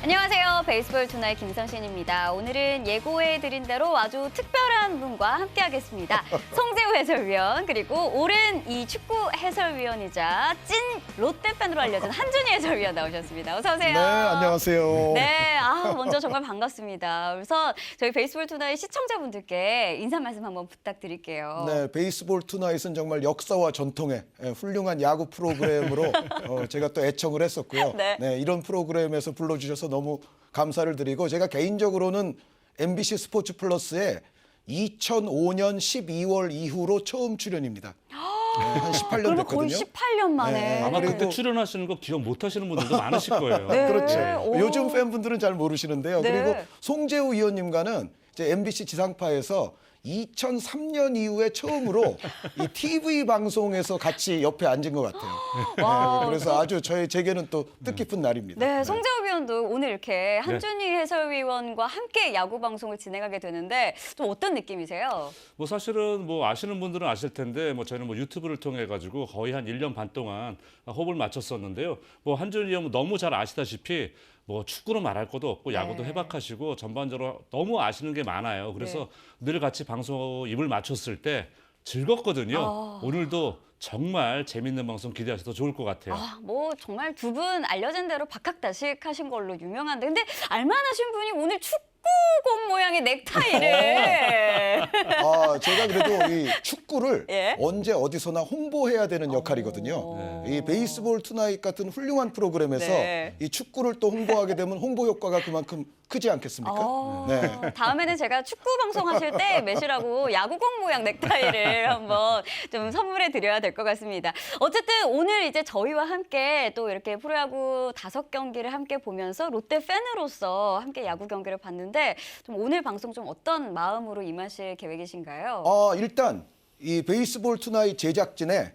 안녕하세요. 베이스볼 투나잇 김선신입니다. 오늘은 예고해드린 대로 아주 특별한 분과 함께하겠습니다. 송재우 해설위원, 그리고 오랜 이 축구 해설위원이자 찐 롯데 팬으로 알려진 한준희 해설위원 나오셨습니다. 어서 오세요. 네, 안녕하세요. 네, 먼저 정말 반갑습니다. 그래서 저희 베이스볼 투나잇 시청자분들께 인사 말씀 한번 부탁드릴게요. 네, 베이스볼 투나잇은 정말 역사와 전통의 훌륭한 야구 프로그램으로 제가 또 애청을 했었고요. 네. 네, 이런 프로그램에서 불러주셔서 너무 감사를 드리고, 제가 개인적으로는 MBC 스포츠 플러스에 2005년 12월 이후로 처음 출연입니다. 네, 한 18년 그러면 됐거든요. 거의 18년 만에. 네, 아마 그리고- 그때 출연하시는 거 기억 못 하시는 분들도 많으실 거예요. 네. 그렇죠. 오. 요즘 팬분들은 잘 모르시는데요. 네. 그리고 송재우 위원님과는 이제 MBC 지상파에서 2003년 이후에 처음으로 이 TV 방송에서 같이 옆에 앉은 것 같아요. 와, 네, 그래서 아주 제게는 또 뜻깊은 날입니다. 네, 송재우 위원도 오늘 이렇게 한준희 해설위원과 함께 야구 방송을 진행하게 되는데 좀 어떤 느낌이세요? 뭐 사실은 뭐 아시는 분들은 아실 텐데 뭐 저희는 뭐 유튜브를 통해 가지고 거의 한 1년 반 동안 호흡을 맞췄었는데요. 뭐 한준희 형은 너무 잘 아시다시피 뭐 축구는 말할 것도 없고 야구도 네. 해박하시고 전반적으로 너무 아시는 게 많아요. 그래서 늘 같이 방송 입을 맞췄을 때 즐겁거든요. 오늘도 정말 재밌는 방송 기대하셔도 좋을 것 같아요. 뭐 정말 두 분 알려진 대로 박학다식 하신 걸로 유명한데 근데 알만하신 분이 오늘 축구공 모양의 넥타이를 제가 그래도 이 축구를 예? 언제 어디서나 홍보해야 되는 역할이거든요. 이 베이스볼 투나잇 같은 훌륭한 프로그램에서 네. 이 축구를 또 홍보하게 되면 홍보 효과가 그만큼 크지 않겠습니까? 네. 다음에는 제가 축구 방송 하실 때 매시라고 야구공 모양 넥타이를 한번 좀 선물해 드려야 될 것 같습니다. 어쨌든 오늘 이제 저희와 함께 또 이렇게 프로야구 5경기를 함께 보면서 롯데 팬으로서 함께 야구 경기를 봤는데 좀 오늘 방송 좀 어떤 마음으로 임하실 계획이신가요? 일단 이 베이스볼 투나잇 제작진의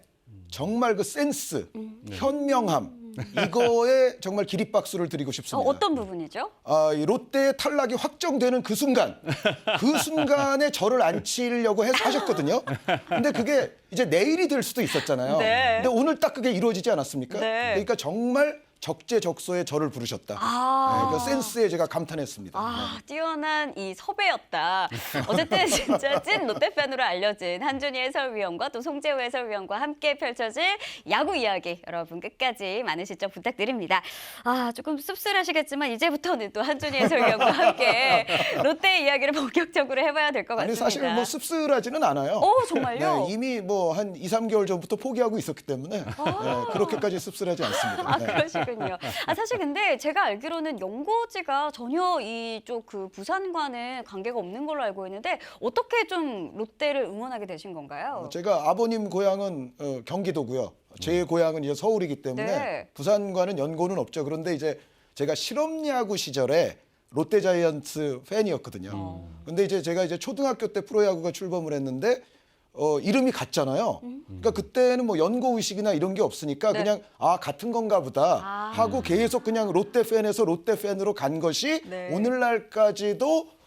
정말 그 센스, 현명함, 이거에 정말 기립박수를 드리고 싶습니다. 어떤 부분이죠? 이 롯데의 탈락이 확정되는 그 순간에 저를 앉히려고 하셨거든요. 근데 그게 이제 내일이 될 수도 있었잖아요. 네. 근데 오늘 딱 그게 이루어지지 않았습니까? 네. 그러니까 정말 적재적소에 저를 부르셨다. 그 센스에 제가 감탄했습니다. 뛰어난 이 섭외였다. 어쨌든 진짜 찐 롯데 팬으로 알려진 한준희 해설위원과 또 송재우 해설위원과 함께 펼쳐질 야구 이야기 여러분 끝까지 많은 시청 부탁드립니다. 조금 씁쓸하시겠지만 이제부터는 또 한준희 해설위원과 함께 롯데 이야기를 본격적으로 해봐야 될 것 같습니다. 아니 사실 뭐 씁쓸하지는 않아요. 정말요? 네, 이미 뭐 한 2, 3개월 전부터 포기하고 있었기 때문에 네, 그렇게까지 씁쓸하지 않습니다. 네. 그러시군요. 사실 근데 제가 알기로는 연고지가 전혀 이쪽 그 부산과는 관계가 없는 걸로 알고 있는데 어떻게 좀 롯데를 응원하게 되신 건가요? 제가 아버님 고향은 경기도고요. 제 고향은 이제 서울이기 때문에 네. 부산과는 연고는 없죠. 그런데 이제 제가 실업야구 시절에 롯데자이언츠 팬이었거든요. 근데 이제 제가 이제 초등학교 때 프로야구가 출범을 했는데 이름이 같잖아요. 그러니까 그때는 뭐 연고 의식이나 이런 게 없으니까 네. 그냥 그냥 건가 보다 하고 계속 그냥 롯데 팬에서 롯데 팬으로 간 것이 네. 오늘날까지도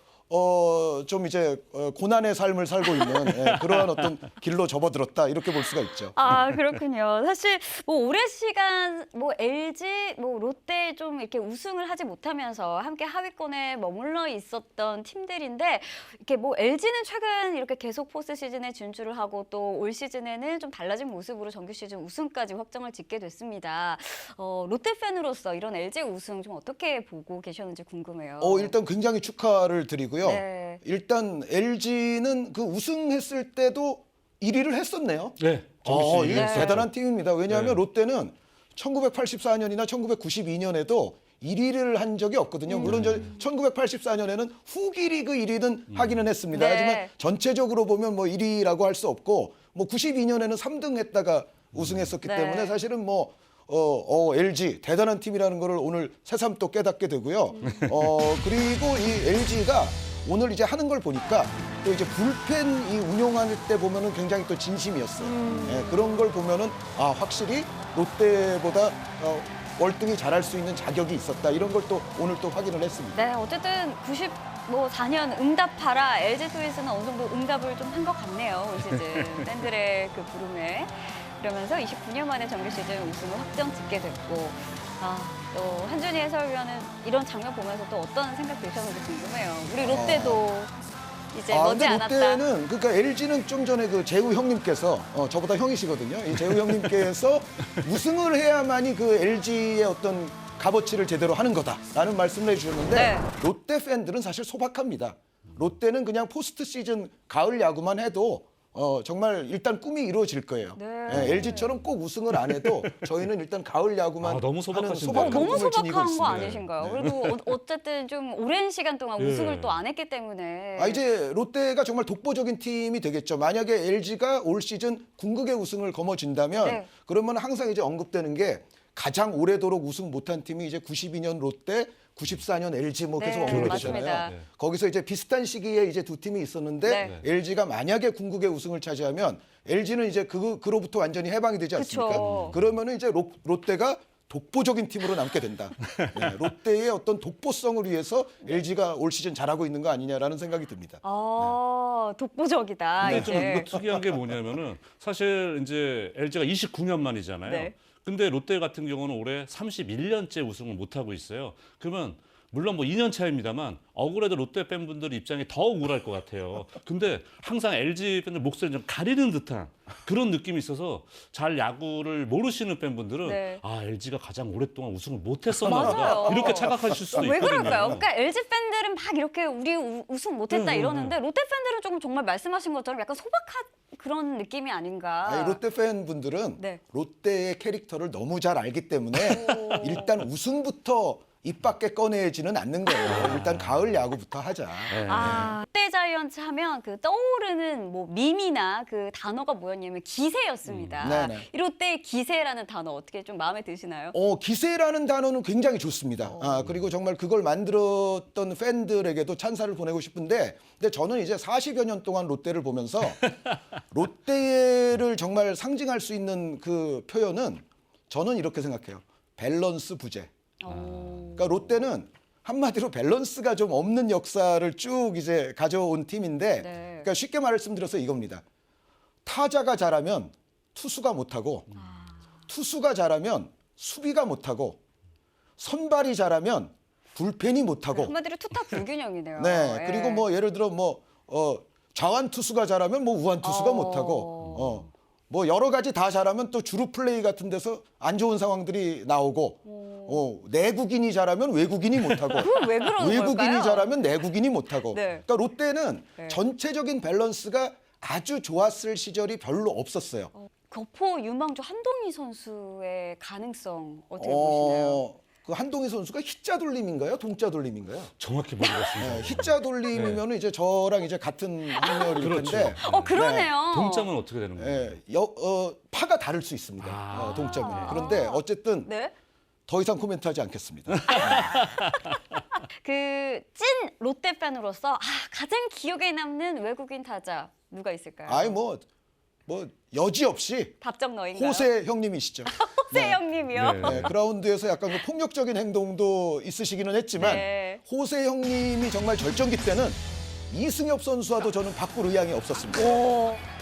좀 이제 고난의 삶을 살고 있는 그러한 어떤 길로 접어들었다 이렇게 볼 수가 있죠. 그렇군요. 사실 뭐 오랜 시간 뭐 LG, 뭐 롯데 좀 이렇게 우승을 하지 못하면서 함께 하위권에 머물러 있었던 팀들인데 이렇게 뭐 LG는 최근 이렇게 계속 포스트 시즌에 진출을 하고 또 올 시즌에는 좀 달라진 모습으로 정규 시즌 우승까지 확정을 짓게 됐습니다. 롯데 팬으로서 이런 LG 우승 좀 어떻게 보고 계셨는지 궁금해요. 일단 굉장히 축하를 드리고요. 네. 일단 LG는 그 우승했을 때도 1위를 했었네요. 네. 이게 네. 대단한 팀입니다. 왜냐하면 네. 롯데는 1984년이나 1992년에도 1위를 한 적이 없거든요. 물론 1984년에는 후기 리그 1위는 하기는 했습니다. 네. 하지만 전체적으로 보면 뭐 1위라고 할 수 없고 뭐 92년에는 3등 했다가 우승했었기 네. 때문에 사실은 뭐 LG 대단한 팀이라는 거를 오늘 새삼 또 깨닫게 되고요. 그리고 이 LG가 오늘 이제 하는 걸 보니까 또 이제 불펜 이 운용할 때 보면은 굉장히 또 진심이었어요. 그런 걸 보면은 확실히 롯데보다 월등히 잘할 수 있는 자격이 있었다. 이런 걸 또 오늘 또 확인을 했습니다. 네, 어쨌든 94년 응답하라 LG 트윈스는 어느 정도 응답을 좀 한 것 같네요. 올 시즌 팬들의 그 부름에. 그러면서 29년 만에 정규 시즌 우승을 확정 짓게 됐고 또 한준희 해설위원은 이런 장면 보면서 또 어떤 생각 드셨는지 궁금해요. 우리 롯데도 이제 근데 머지않았다. 롯데는 그러니까 LG는 좀 전에 그 재우 형님께서 저보다 형이시거든요. 이 재우 형님께서 우승을 해야만이 그 LG의 어떤 값어치를 제대로 하는 거다라는 말씀을 해주셨는데 네. 롯데 팬들은 사실 소박합니다. 롯데는 그냥 포스트 시즌 가을 야구만 해도 정말 일단 꿈이 이루어질 거예요. 네. LG처럼 꼭 우승을 안 해도 저희는 일단 가을 야구만 너무 하는 소박하신데요. 소박한 너무 꿈을 지니고 소박한 거 있습니다. 아니신가요? 네. 그리고 어쨌든 좀 오랜 시간 동안 예. 우승을 또 안 했기 때문에. 이제 롯데가 정말 독보적인 팀이 되겠죠. 만약에 LG가 올 시즌 궁극의 우승을 거머쥔다면 네. 그러면 항상 이제 언급되는 게 가장 오래도록 우승 못한 팀이 이제 92년 롯데, 94년 LG 뭐 계속 네, 언급이 맞습니다. 되잖아요. 네. 거기서 이제 비슷한 시기에 이제 두 팀이 있었는데 네. LG가 만약에 궁극의 우승을 차지하면 LG는 이제 그로부터 완전히 해방이 되지 않습니까? 그쵸. 그러면은 이제 롯데가 독보적인 팀으로 남게 된다. 네, 롯데의 어떤 독보성을 위해서 LG가 올 시즌 잘하고 있는 거 아니냐라는 생각이 듭니다. 독보적이다. 근데 좀 이제. 이거 특이한 게 뭐냐면은 사실 이제 LG가 29년 만이잖아요. 네. 근데 롯데 같은 경우는 올해 31년째 우승을 못 하고 있어요. 그러면 물론 뭐 2년 차입니다만 억울해도 롯데 팬분들 입장이 더 억울할 것 같아요. 근데 항상 LG 팬들 목소리를 좀 가리는 듯한 그런 느낌이 있어서 잘 야구를 모르시는 팬분들은 네. LG가 가장 오랫동안 우승을 못했었나 보다 맞아요. 이렇게 착각하실 수도 왜 있거든요. 그럴까요? 그러니까 LG 팬들은 막 이렇게 우리 우승 못했다 이러는데 롯데 팬들은 조금 정말 말씀하신 것처럼 약간 소박한 그런 느낌이 아닌가. 롯데 팬분들은 네. 롯데의 캐릭터를 너무 잘 알기 때문에 일단 우승부터 입 밖에 꺼내지는 않는 거예요. 일단 가을 야구부터 하자. 네. 롯데 자이언츠 하면 그 떠오르는 뭐 밈이나 그 단어가 뭐였냐면 기세였습니다. 네네. 이 롯데의 기세라는 단어 어떻게 좀 마음에 드시나요? 기세라는 단어는 굉장히 좋습니다. 그리고 정말 그걸 만들었던 팬들에게도 찬사를 보내고 싶은데, 근데 저는 이제 40여 년 동안 롯데를 보면서 롯데를 정말 상징할 수 있는 그 표현은 저는 이렇게 생각해요. 밸런스 부재. 그러니까 롯데는 한마디로 밸런스가 좀 없는 역사를 쭉 이제 가져온 팀인데, 네. 그러니까 쉽게 말씀드려서 이겁니다. 타자가 잘하면 투수가 못하고, 투수가 잘하면 수비가 못하고, 선발이 잘하면 불펜이 못하고, 한마디로 투타 불균형이네요. 네. 예. 그리고 뭐 예를 들어 뭐 좌완 투수가 잘하면 뭐 우완 투수가 못하고, 뭐 여러 가지 다 잘하면 또 주루 플레이 같은 데서 안 좋은 상황들이 나오고, 내국인이 잘하면 외국인이 못하고, 그건 왜 그러는 외국인이 걸까요? 잘하면 내국인이 못하고. 네. 그러니까 롯데는 네. 전체적인 밸런스가 아주 좋았을 시절이 별로 없었어요. 거포 유망주 한동희 선수의 가능성 어떻게 보시나요? 그 한동희 선수가 희자 돌림인가요? 동자 돌림인가요? 정확히 모르겠습니다. 네, 희자 돌림이면 이제 저랑 이제 같은 학렬일 그렇죠. 텐데. 그러네요. 동점은 어떻게 되는 거예요? 파가 다를 수 있습니다. 동점이. 그런데 어쨌든 네. 더 이상 코멘트하지 않겠습니다. 그 찐 롯데 팬으로서 가장 기억에 남는 외국인 타자 누가 있을까요? 아이 뭐 여지없이 답정 너인가요? 호세 형님이시죠. 호세 형님이요. 네. 네, 그라운드에서 약간 그 폭력적인 행동도 있으시기는 했지만 네. 호세 형님이 정말 절정기 때는 이승엽 선수와도 저는 바꿀 의향이 없었습니다.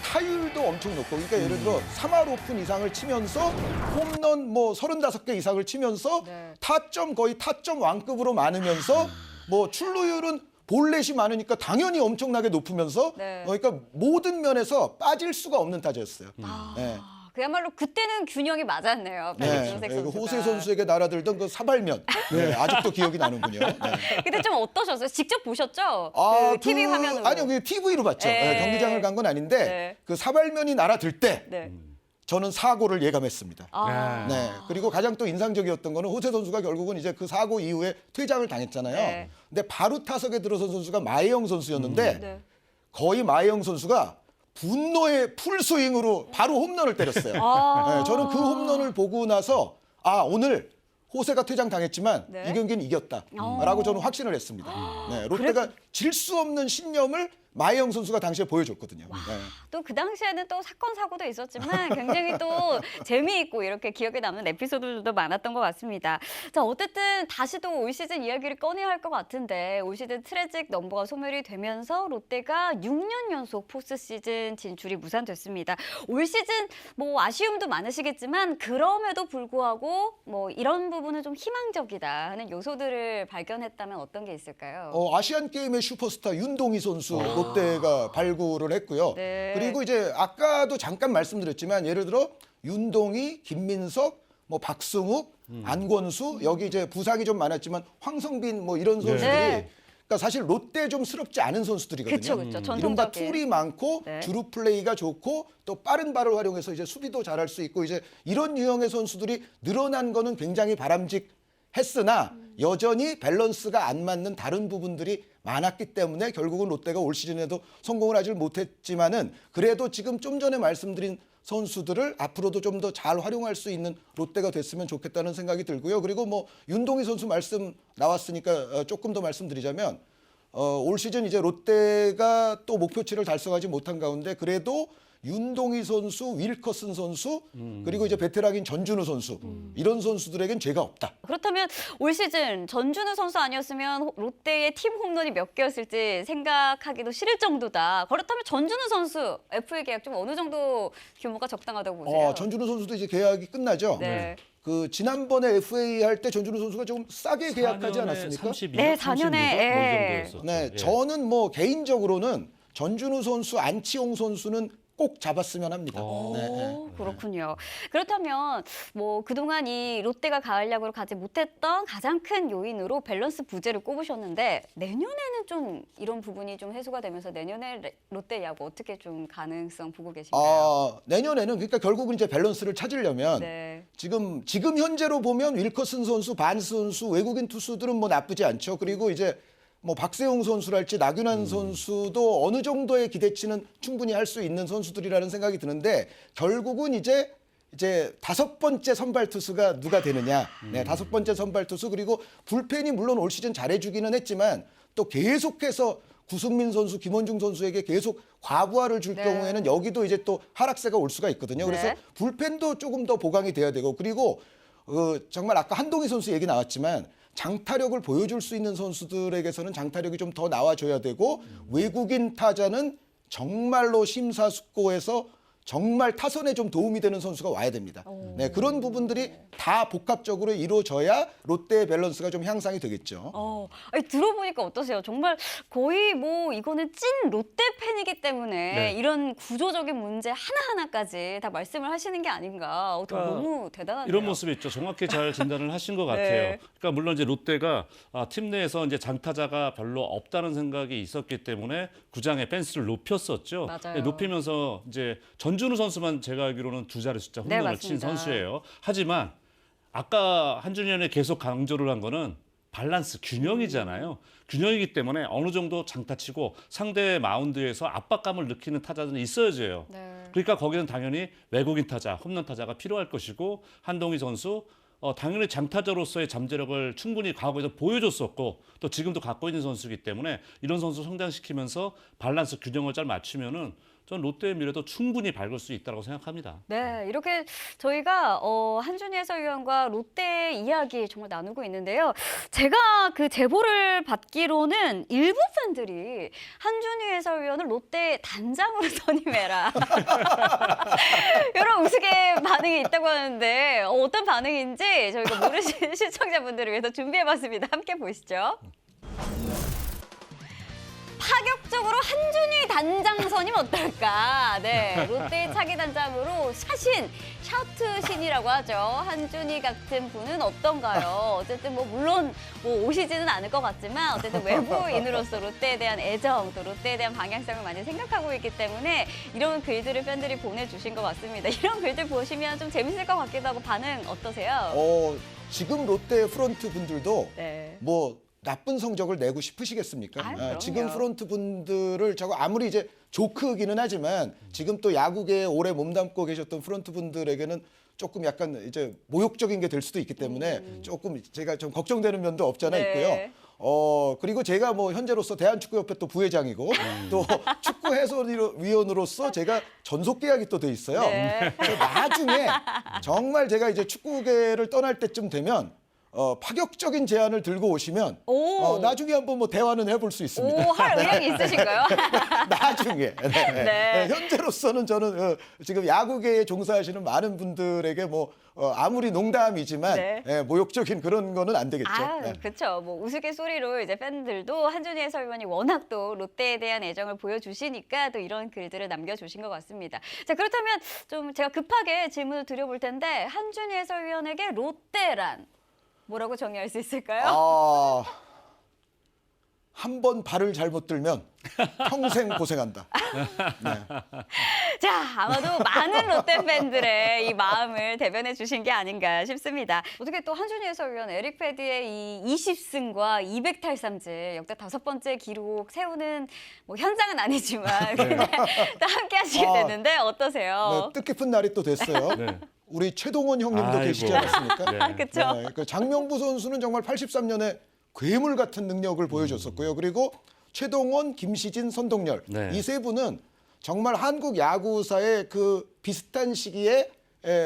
타율도 엄청 높고, 그러니까 예를 들어 3할 오픈 이상을 치면서 홈런 뭐 35개 이상을 치면서 네. 타점 거의 타점 왕급으로 많으면서 뭐 출루율은 볼넷이 많으니까 당연히 엄청나게 높으면서 네. 그러니까 모든 면에서 빠질 수가 없는 타자였어요. 네. 그야말로 그때는 균형이 맞았네요. 네. 백준색 그 선수가. 호세 선수에게 날아들던 그 사발면 아직도 기억이 나는군요. 네. 근데 좀 어떠셨어요? 직접 보셨죠? 아, 그 TV 화면으로. 아니요, 그 TV로 봤죠. 네. 경기장을 간 건 아닌데 네. 그 사발면이 날아들 때 네. 저는 사고를 예감했습니다. 아. 네. 그리고 가장 또 인상적이었던 거는 호세 선수가 결국은 이제 그 사고 이후에 퇴장을 당했잖아요. 네. 근데 바로 타석에 들어선 선수가 마혜영 선수였는데 네. 거의 마혜영 선수가 분노의 풀스윙으로 바로 홈런을 때렸어요. 아. 네, 저는 그 홈런을 보고 나서 오늘 호세가 퇴장 당했지만 네. 이 경기는 이겼다라고 저는 확신을 했습니다. 네, 롯데가 질 수 없는 신념을 마혜영 선수가 당시에 보여줬거든요. 네. 또 그 당시에는 또 사건 사고도 있었지만 굉장히 또 재미있고 이렇게 기억에 남는 에피소드들도 많았던 것 같습니다. 자, 어쨌든 다시 또 올 시즌 이야기를 꺼내야 할 것 같은데 올 시즌 트래직 넘버가 소멸이 되면서 롯데가 6년 연속 포스트 시즌 진출이 무산됐습니다. 올 시즌 뭐 아쉬움도 많으시겠지만 그럼에도 불구하고 뭐 이런 부분은 좀 희망적이다 하는 요소들을 발견했다면 어떤 게 있을까요? 아시안 게임의 슈퍼스타 윤동희 선수 롯데가 발굴을 했고요. 네. 그리고 이제 아까도 잠깐 말씀드렸지만 예를 들어 윤동희, 김민석, 뭐 박승욱, 안권수 여기 이제 부상이 좀 많았지만 황성빈 뭐 이런 선수들이 네. 그러니까 사실 롯데 좀 스럽지 않은 선수들이거든요. 그쵸, 그쵸. 이른바 전통적인. 툴이 많고 네. 주루 플레이가 좋고 또 빠른 발을 활용해서 이제 수비도 잘할 수 있고 이제 이런 유형의 선수들이 늘어난 거는 굉장히 바람직했으나 여전히 밸런스가 안 맞는 다른 부분들이 많았기 때문에 결국은 롯데가 올 시즌에도 성공을 하지 못했지만은 그래도 지금 좀 전에 말씀드린 선수들을 앞으로도 좀 더 잘 활용할 수 있는 롯데가 됐으면 좋겠다는 생각이 들고요. 그리고 뭐 윤동희 선수 말씀 나왔으니까 조금 더 말씀드리자면 올 시즌 이제 롯데가 또 목표치를 달성하지 못한 가운데 그래도 윤동희 선수, 윌커슨 선수 그리고 이제 베테랑인 전준우 선수 이런 선수들에겐 죄가 없다. 그렇다면 올 시즌 전준우 선수 아니었으면 롯데의 팀 홈런이 몇 개였을지 생각하기도 싫을 정도다. 그렇다면 전준우 선수 FA 계약 좀 어느 정도 규모가 적당하다고 보세요? 전준우 선수도 이제 계약이 끝나죠. 네. 그 지난번에 FA 할 때 전준우 선수가 좀 싸게 계약하지 않았습니까? 32억, 네, 36억 4년에, 뭐 예. 이 정도였었죠. 네, 예. 저는 뭐 개인적으로는 전준우 선수, 안치홍 선수는 꼭 잡았으면 합니다. 오, 그렇군요. 그렇다면 뭐 그동안 이 롯데가 가을 야구를 가지 못했던 가장 큰 요인으로 밸런스 부재를 꼽으셨는데 내년에는 좀 이런 부분이 좀 해소가 되면서 내년에 롯데 야구 어떻게 좀 가능성 보고 계신가요? 내년에는 그러니까 결국은 이제 밸런스를 찾으려면 네. 지금 현재로 보면 윌커슨 선수, 반스 선수, 외국인 투수들은 뭐 나쁘지 않죠. 그리고 이제 뭐 박세웅 선수랄지 나균환 선수도 어느 정도의 기대치는 충분히 할 수 있는 선수들이라는 생각이 드는데 결국은 이제 다섯 번째 선발 투수가 누가 되느냐. 네, 다섯 번째 선발 투수 그리고 불펜이 물론 올 시즌 잘해주기는 했지만 또 계속해서 구승민 선수, 김원중 선수에게 계속 과부하를 줄 네. 경우에는 여기도 이제 또 하락세가 올 수가 있거든요. 그래서 네. 불펜도 조금 더 보강이 돼야 되고 그리고 정말 아까 한동희 선수 얘기 나왔지만 장타력을 보여줄 수 있는 선수들에게서는 장타력이 좀 더 나와줘야 되고 외국인 타자는 정말로 심사숙고해서 정말 타선에 좀 도움이 되는 선수가 와야 됩니다. 네, 그런 부분들이 다 복합적으로 이루어져야 롯데의 밸런스가 좀 향상이 되겠죠. 아니, 들어보니까 어떠세요? 정말 거의 뭐 이거는 찐 롯데 팬이기 때문에 네. 이런 구조적인 문제 하나하나까지 다 말씀을 하시는 게 아닌가. 그러니까 너무 대단하네요. 이런 모습이 있죠. 정확히 잘 진단을 하신 것 같아요. 네. 그러니까 물론 이제 롯데가 팀 내에서 이제 장타자가 별로 없다는 생각이 있었기 때문에 구장의 펜스를 높였었죠. 맞아요. 네, 높이면서 이제 전준우 선수만 제가 알기로는 두 자리 숫자 네, 홈런을 친 맞습니다. 선수예요. 하지만 아까 한준현이 계속 강조를 한 거는 밸런스, 균형이잖아요. 균형이기 때문에 어느 정도 장타치고 상대 마운드에서 압박감을 느끼는 타자는 있어야죠. 네. 그러니까 거기는 당연히 외국인 타자, 홈런 타자가 필요할 것이고 한동희 선수 당연히 장타자로서의 잠재력을 충분히 과거에도 보여줬었고 또 지금도 갖고 있는 선수이기 때문에 이런 선수 성장시키면서 밸런스 균형을 잘 맞추면은 전 롯데의 미래도 충분히 밝을 수 있다고 생각합니다. 네, 이렇게 저희가 한준희 해설위원과 롯데 이야기 정말 나누고 있는데요. 제가 그 제보를 받기로는 일부 팬들이 한준희 해설위원을 롯데 단장으로 선임해라. 이런 우스개 반응이 있다고 하는데 어떤 반응인지 저희가 모르시는 시청자분들을 위해서 준비해봤습니다. 함께 보시죠. 파격적으로 한준희 단장 선임 어떨까? 네, 롯데의 차기 단장으로 샤트신이라고 하죠. 한준희 같은 분은 어떤가요? 어쨌든 뭐 물론 뭐 오시지는 않을 것 같지만 어쨌든 외부인으로서 롯데에 대한 애정 또 롯데에 대한 방향성을 많이 생각하고 있기 때문에 이런 글들을 팬들이 보내주신 것 같습니다. 이런 글들 보시면 좀 재밌을 것 같기도 하고 반응 어떠세요? 지금 롯데 프런트 분들도 네. 뭐 나쁜 성적을 내고 싶으시겠습니까? 그럼요. 지금 프런트 분들을 저거 아무리 이제 조크기는 하지만 지금 또 야구계에 오래 몸담고 계셨던 프런트 분들에게는 조금 약간 이제 모욕적인 게 될 수도 있기 때문에 조금 제가 좀 걱정되는 면도 없잖아 네. 있고요. 그리고 제가 뭐 현재로서 대한축구협회 또 부회장이고 또 축구 해설위원으로서 제가 전속 계약이 또 돼 있어요. 네. 그래서 나중에 정말 제가 이제 축구계를 떠날 때쯤 되면 파격적인 제안을 들고 오시면 오. 나중에 한번 뭐 대화는 해볼 수 있습니다. 오, 할 의향이 있으신가요? 나중에. 네. 네. 현재로서는 저는 지금 야구계에 종사하시는 많은 분들에게 뭐 아무리 농담이지만 네. 모욕적인 그런 거는 안 되겠죠. 아, 네. 그렇죠. 뭐 우스갯소리로 이제 팬들도 한준희 해설위원이 워낙 또 롯데에 대한 애정을 보여주시니까 또 이런 글들을 남겨주신 것 같습니다. 자, 그렇다면 좀 제가 급하게 질문을 드려볼 텐데 한준희 해설위원에게 롯데란 뭐라고 정의할 수 있을까요? 한 번 발을 잘못 들면 평생 고생한다. 자, 아마도 많은 롯데 팬들의 이 마음을 대변해 주신 게 아닌가 싶습니다. 어떻게 또 한준희 해설위원 에릭 패드의 이 20승과 200탈삼제 역대 5번째 기록 세우는 뭐 현장은 아니지만 근데 또 함께 하시게 됐는데 어떠세요? 네, 뜻깊은 날이 또 됐어요. 네. 우리 최동원 형님도 아이고. 계시지 않았습니까? 네. 그렇죠. 그 장명부 선수는 정말 83년에 괴물 같은 능력을 보여줬었고요. 그리고 최동원, 김시진, 선동열 네. 이 세 분은 정말 한국 야구사의 그 비슷한 시기에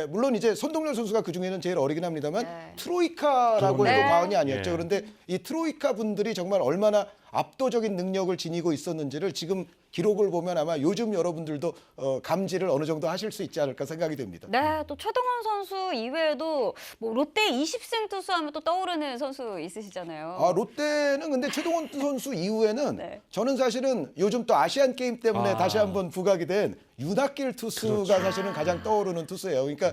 물론 이제 선동열 선수가 그 중에는 제일 어리긴 합니다만 네. 트로이카라고 해도 네. 과언이 아니었죠. 네. 그런데 이 트로이카 분들이 정말 얼마나 압도적인 능력을 지니고 있었는지를 지금 기록을 보면 아마 요즘 여러분들도 감지를 어느 정도 하실 수 있지 않을까 생각이 됩니다. 네, 또 최동원 선수 이외에도 뭐 롯데 20승 투수하면 또 떠오르는 선수 있으시잖아요. 롯데는 근데 최동원 선수 이후에는 네. 저는 사실은 요즘 또 아시안 게임 때문에 다시 한번 부각이 된 윤학길 투수가 그렇죠. 사실은 가장 떠오르는 투수예요. 그러니까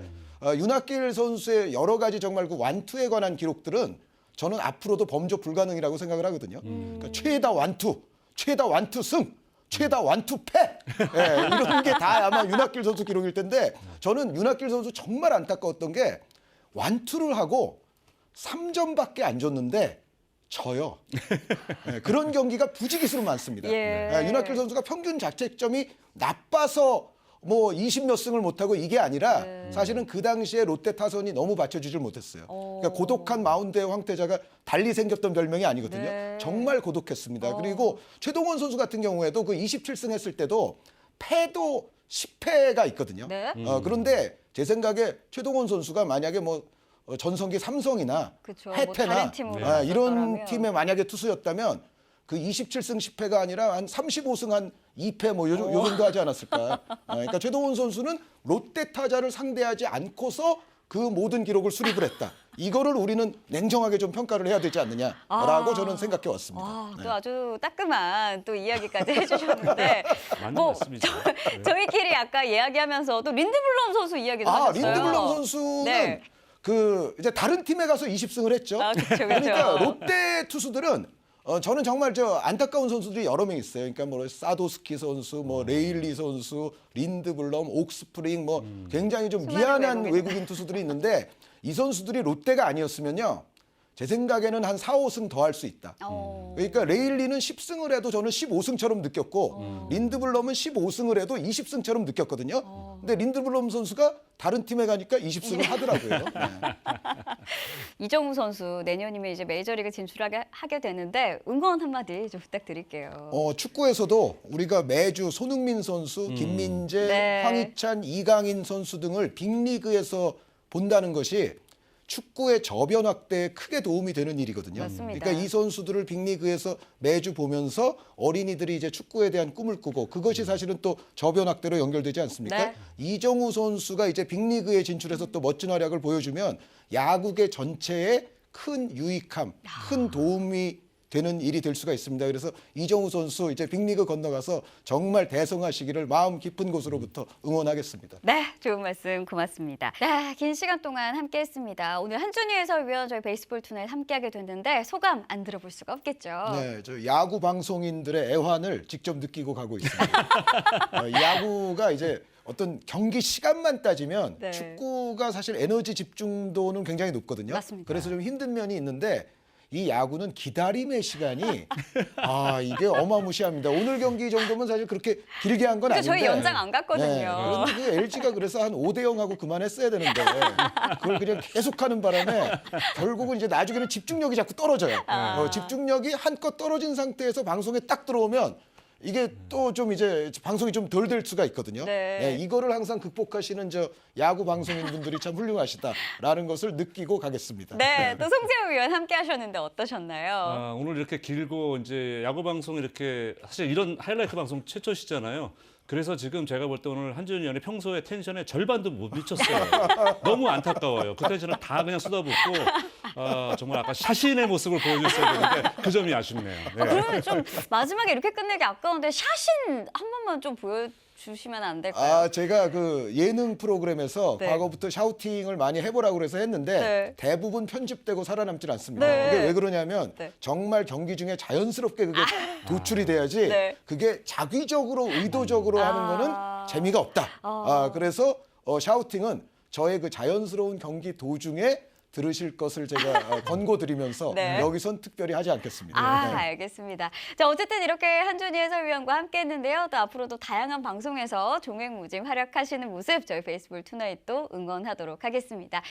윤학길 선수의 여러 가지 정말 그 완투에 관한 기록들은 저는 앞으로도 범접 불가능이라고 생각을 하거든요. 그러니까 최다 완투, 최다 완투 승, 최다 완투 패 이런 게 다 아마 윤학길 선수 기록일 텐데 저는 윤학길 선수 정말 안타까웠던 게 완투를 하고 3점밖에 안 줬는데 져요. 그런 경기가 부지기수로 많습니다. 예. 윤학길 선수가 평균 자책점이 나빠서 뭐 20몇 승을 못하고 이게 아니라 사실은 그 당시에 롯데 타선이 너무 받쳐주질 못했어요. 그러니까 고독한 마운드의 황태자가 달리 생겼던 별명이 아니거든요. 네. 정말 고독했습니다. 그리고 최동원 선수 같은 경우에도 그 27승 했을 때도 패도 10패가 있거든요. 네. 그런데 제 생각에 최동원 선수가 만약에 뭐 전성기 삼성이나 그쵸. 뭐 해태나 다른 팀으로 이런 갔었더라면. 팀에 만약에 투수였다면 그 27승 10패가 아니라 한 35승 한 2패 뭐 요 정도 하지 않았을까. 그러니까 최동원 선수는 롯데 타자를 상대하지 않고서 그 모든 기록을 수립을 했다. 이거를 우리는 냉정하게 좀 평가를 해야 되지 않느냐라고 저는 생각해 왔습니다. 또 아주 따끔한 또 이야기까지 해주셨는데 맞는 뭐 말씀이죠. 네. 저희끼리 아까 이야기하면서 또 린드블럼 선수 이야기도 하셨어요. 린드블럼 선수는 네. 그 이제 다른 팀에 가서 20승을 했죠. 그렇죠, 그러니까 롯데 투수들은 저는 정말 저 안타까운 선수들이 여러 명 있어요. 그러니까 뭐 사도스키 선수, 뭐 레일리 선수, 린드블럼, 옥스프링 뭐 굉장히 좀 수많은 미안한 외국인. 외국인 투수들이 있는데 이 선수들이 롯데가 아니었으면요. 제 생각에는 한 4, 5승 더 할 수 있다. 그러니까 레일리는 10승을 해도 저는 15승처럼 느꼈고 린드블럼은 15승을 해도 20승처럼 느꼈거든요. 근데 린드블럼 선수가 다른 팀에 가니까 20승을 하더라고요. 네. 이정우 선수 내년이면 이제 메이저리그 진출하게 되는데 응원 한마디 좀 부탁드릴게요. 축구에서도 우리가 매주 손흥민 선수, 김민재, 네. 황희찬, 이강인 선수 등을 빅리그에서 본다는 것이 축구의 저변 확대에 크게 도움이 되는 일이거든요. 맞습니다. 그러니까 이 선수들을 빅리그에서 매주 보면서 어린이들이 이제 축구에 대한 꿈을 꾸고 그것이 사실은 또 저변 확대로 연결되지 않습니까? 네. 이정우 선수가 이제 빅리그에 진출해서 또 멋진 활약을 보여주면 야구계 전체에 큰 유익함, 큰 도움이 되는 일이 될 수가 있습니다. 그래서 이정우 선수 이제 빅리그 건너가서 정말 대성하시기를 마음 깊은 곳으로부터 응원하겠습니다. 네, 좋은 말씀 고맙습니다. 네, 긴 시간 동안 함께했습니다. 오늘 한준희 해설위원 저희 베이스볼 투나잇 함께하게 됐는데 소감 안 들어볼 수가 없겠죠. 네, 저 야구 방송인들의 애환을 직접 느끼고 가고 있습니다. 야구가 이제 어떤 경기 시간만 따지면 네. 축구가 사실 에너지 집중도는 굉장히 높거든요. 맞습니다. 그래서 좀 힘든 면이 있는데 이 야구는 기다림의 시간이 이게 어마무시합니다. 오늘 경기 정도면 사실 그렇게 길게 한 건 아닌데. 저희 연장 안 갔거든요. 그런데 그 LG가 그래서 한 5대 0하고 그만했어야 되는데 그걸 그냥 계속하는 바람에 결국은 이제 나중에는 집중력이 자꾸 떨어져요. 집중력이 한껏 떨어진 상태에서 방송에 딱 들어오면 이게 또 좀 이제 방송이 좀 덜 될 수가 있거든요. 네. 이거를 항상 극복하시는 저 야구 방송인 분들이 참 훌륭하시다라는 것을 느끼고 가겠습니다. 네, 또 송재우 위원 함께 하셨는데 어떠셨나요? 오늘 이렇게 길고 이제 야구 방송 이렇게 사실 이런 하이라이트 방송 최초시잖아요. 그래서 지금 제가 볼 때 오늘 한준희 의원이 평소에 텐션의 절반도 못 미쳤어요. 너무 안타까워요. 그 텐션을 다 그냥 쏟아붓고 정말 아까 샤신의 모습을 보여줬어야 되는데 그 점이 아쉽네요. 네. 그러면 좀 마지막에 이렇게 끝내기 아까운데 샤신 한 번만 좀 보여주시면 안 될까요? 제가 그 예능 프로그램에서 네. 과거부터 샤우팅을 많이 해보라고 그래서 했는데 네. 대부분 편집되고 살아남질 않습니다. 네. 이게 왜 그러냐면 네. 정말 경기 중에 자연스럽게 그게 도출이 돼야지 네. 그게 자기적으로 의도적으로 하는 거는 재미가 없다. 그래서 샤우팅은 저의 그 자연스러운 경기 도중에 들으실 것을 제가 권고드리면서 네. 여기선 특별히 하지 않겠습니다. 네. 알겠습니다. 자, 어쨌든 이렇게 한준희 해설위원과 함께 했는데요. 또 앞으로도 다양한 방송에서 종횡무진 활약하시는 모습 저희 베이스볼 투나잇도 응원하도록 하겠습니다.